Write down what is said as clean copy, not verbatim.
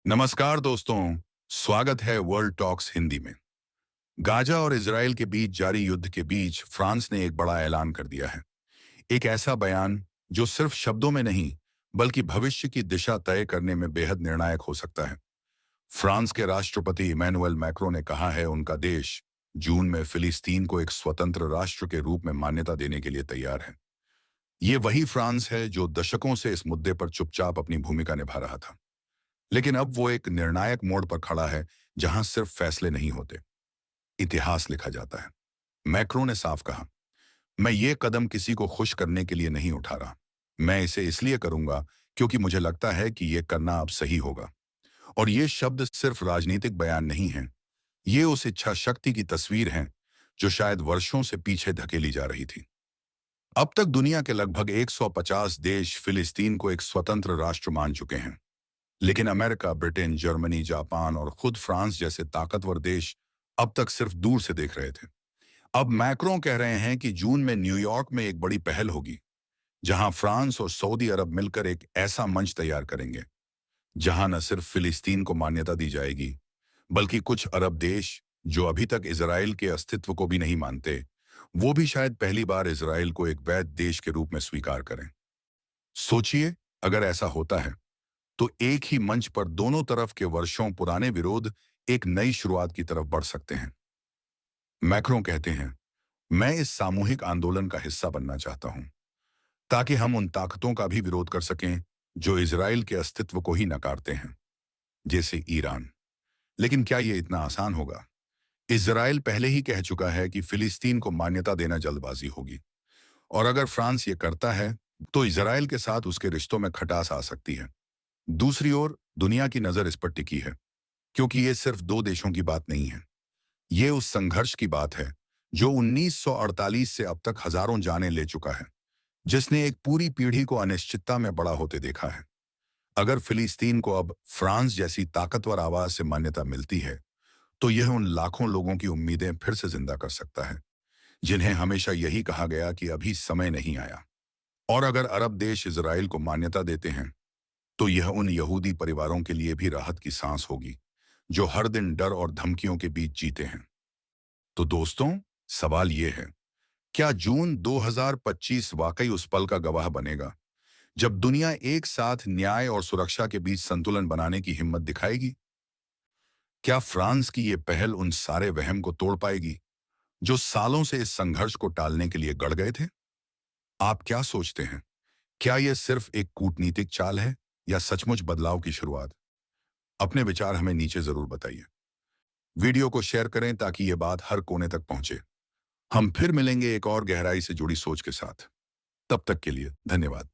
नमस्कार दोस्तों, स्वागत है वर्ल्ड टॉक्स हिंदी में। गाजा और इजराइल के बीच जारी युद्ध के बीच फ्रांस ने एक बड़ा ऐलान कर दिया है। एक ऐसा बयान जो सिर्फ शब्दों में नहीं बल्कि भविष्य की दिशा तय करने में बेहद निर्णायक हो सकता है। फ्रांस के राष्ट्रपति इमैनुअल मैक्रों ने कहा है उनका देश जून में फिलिस्तीन को एक स्वतंत्र राष्ट्र के रूप में मान्यता देने के लिए तैयार है। ये वही फ्रांस है जो दशकों से इस मुद्दे पर चुपचाप अपनी भूमिका निभा रहा था, लेकिन अब वो एक निर्णायक मोड़ पर खड़ा है जहां सिर्फ फैसले नहीं होते, इतिहास लिखा जाता है। मैक्रो ने साफ कहा, मैं ये कदम किसी को खुश करने के लिए नहीं उठा रहा। मैं इसे इसलिए करूंगा क्योंकि मुझे लगता है कि ये करना अब सही होगा। और ये शब्द सिर्फ राजनीतिक बयान नहीं है, ये उस इच्छा शक्ति की तस्वीर है जो शायद वर्षों से पीछे धकेली जा रही थी। अब तक दुनिया के लगभग 150 देश फिलिस्तीन को एक स्वतंत्र राष्ट्र मान चुके हैं, लेकिन अमेरिका, ब्रिटेन, जर्मनी, जापान और खुद फ्रांस जैसे ताकतवर देश अब तक सिर्फ दूर से देख रहे थे। अब मैक्रों कह रहे हैं कि जून में न्यूयॉर्क में एक बड़ी पहल होगी, जहां फ्रांस और सऊदी अरब मिलकर एक ऐसा मंच तैयार करेंगे जहां न सिर्फ फिलिस्तीन को मान्यता दी जाएगी, बल्कि कुछ अरब देश जो अभी तक इजराइल के अस्तित्व को भी नहीं मानते, वो भी शायद पहली बार इजराइल को एक वैध देश के रूप में स्वीकार करें। सोचिए, अगर ऐसा होता है तो एक ही मंच पर दोनों तरफ के वर्षों पुराने विरोध एक नई शुरुआत की तरफ बढ़ सकते हैं। मैक्रों कहते हैं, मैं इस सामूहिक आंदोलन का हिस्सा बनना चाहता हूं, ताकि हम उन ताकतों का भी विरोध कर सकें जो इजराइल के अस्तित्व को ही नकारते हैं, जैसे ईरान। लेकिन क्या यह इतना आसान होगा? इजराइल पहले ही कह चुका है कि फिलिस्तीन को मान्यता देना जल्दबाजी होगी, और अगर फ्रांस ये करता है तो इजराइल के साथ उसके रिश्तों में खटास आ सकती है। दूसरी ओर दुनिया की नजर इस पर टिकी है, क्योंकि ये सिर्फ दो देशों की बात नहीं है। ये उस संघर्ष की बात है जो 1948 से अब तक हजारों जानें ले चुका है, जिसने एक पूरी पीढ़ी को अनिश्चितता में बड़ा होते देखा है। अगर फिलिस्तीन को अब फ्रांस जैसी ताकतवर आवाज से मान्यता मिलती है, तो यह उन लाखों लोगों की उम्मीदें फिर से जिंदा कर सकता है, जिन्हें हमेशा यही कहा गया कि अभी समय नहीं आया। और अगर अरब देश इजराइल को मान्यता देते हैं, तो यह उन यहूदी परिवारों के लिए भी राहत की सांस होगी जो हर दिन डर और धमकियों के बीच जीते हैं। तो दोस्तों, सवाल यह है, क्या जून 2025 वाकई उस पल का गवाह बनेगा जब दुनिया एक साथ न्याय और सुरक्षा के बीच संतुलन बनाने की हिम्मत दिखाएगी? क्या फ्रांस की यह पहल उन सारे वहम को तोड़ पाएगी जो सालों से इस संघर्ष को टालने के लिए गड़ गए थे? आप क्या सोचते हैं? क्या यह सिर्फ एक कूटनीतिक चाल है या सचमुच बदलाव की शुरुआत? अपने विचार हमें नीचे जरूर बताइए। वीडियो को शेयर करें ताकि ये बात हर कोने तक पहुंचे। हम फिर मिलेंगे एक और गहराई से जुड़ी सोच के साथ। तब तक के लिए धन्यवाद।